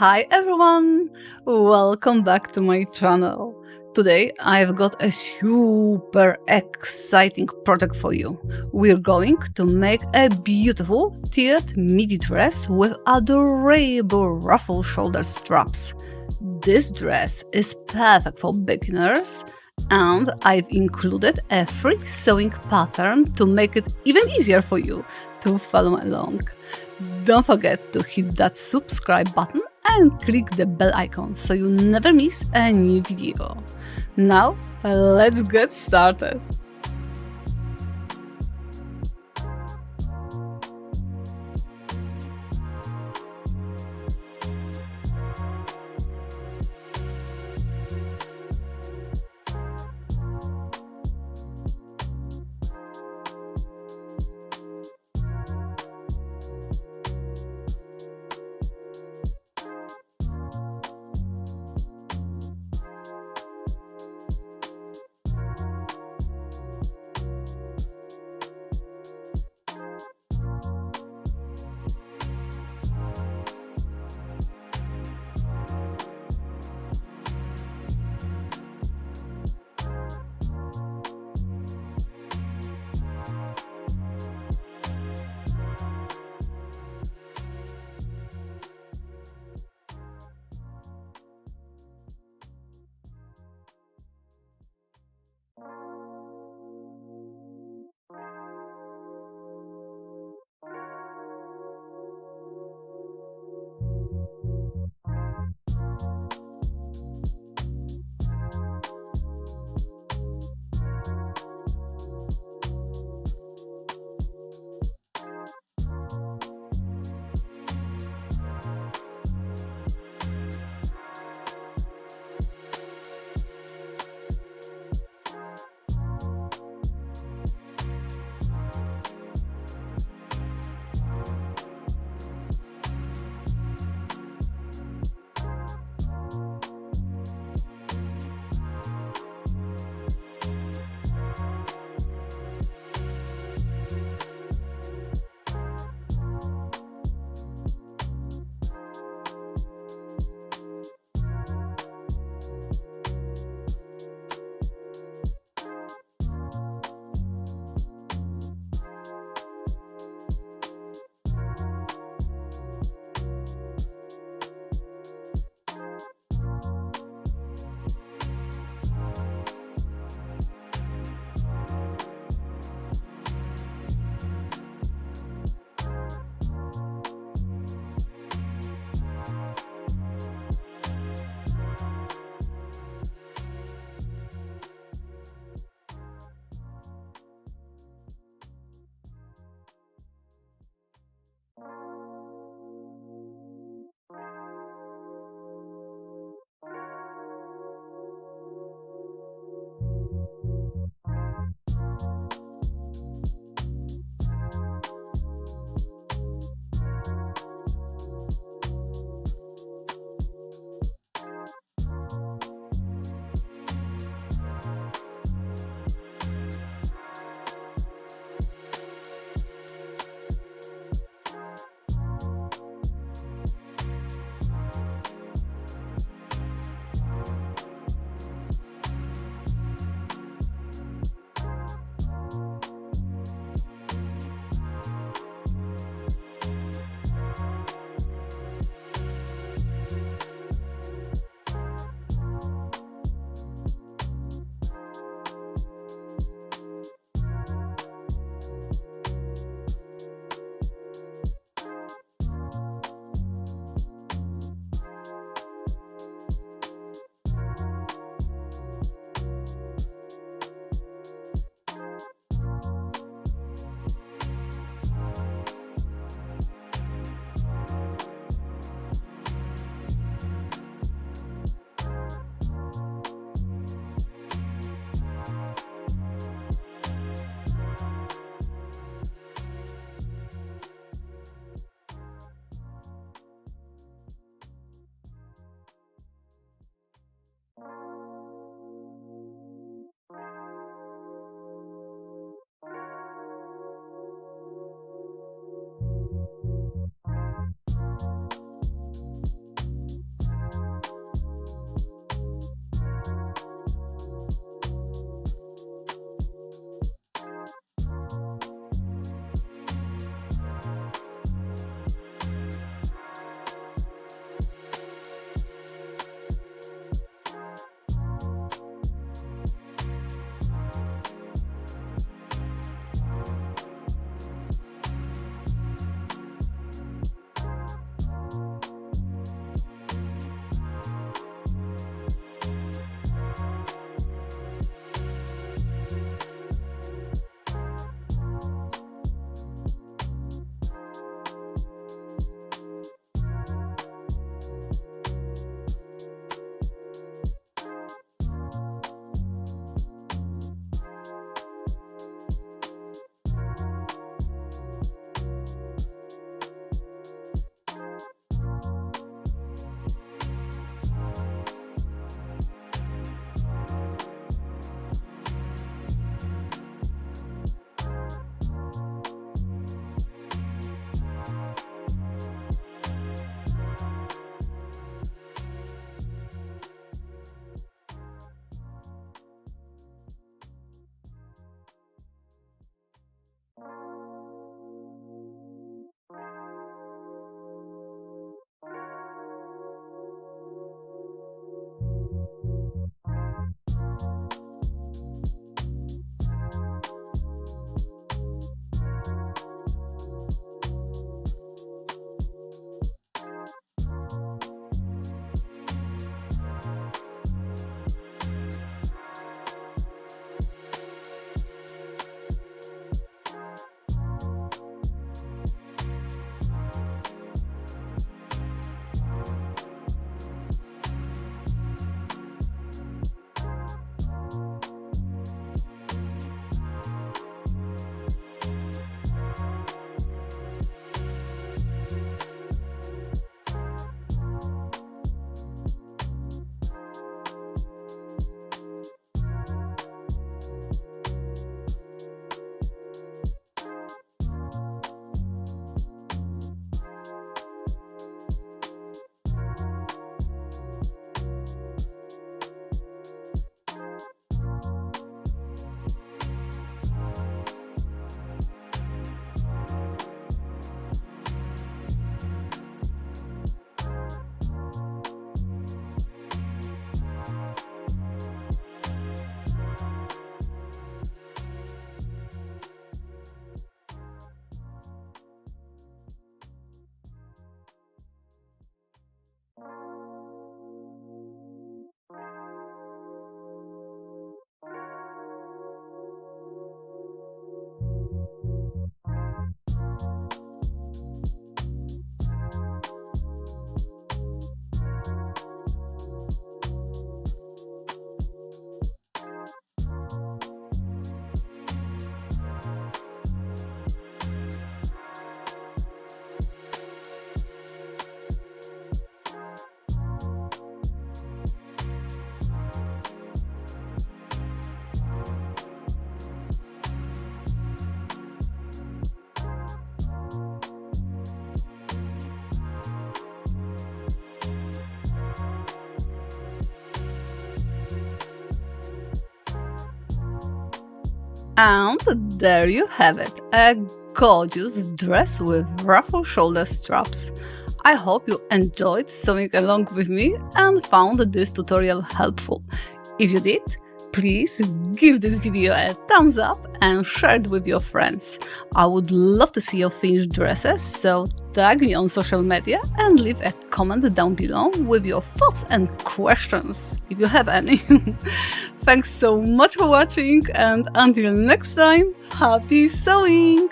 Hi everyone! Welcome back to my channel. Today I've got a super exciting project for you. We're going to make a beautiful tiered midi dress with adorable ruffle shoulder straps. This dress is perfect for beginners and I've included a free sewing pattern to make it even easier for you to follow along. Don't forget to hit that subscribe button and click the bell icon so you never miss a new video. Now, let's get started! And there you have it, a gorgeous dress with ruffle shoulder straps. I hope you enjoyed sewing along with me and found this tutorial helpful. If you did, please give this video a thumbs up and share it with your friends. I would love to see your finished dresses, so tag me on social media and leave a comment down below with your thoughts and questions, if you have any. Thanks so much for watching, and until next time, happy sewing!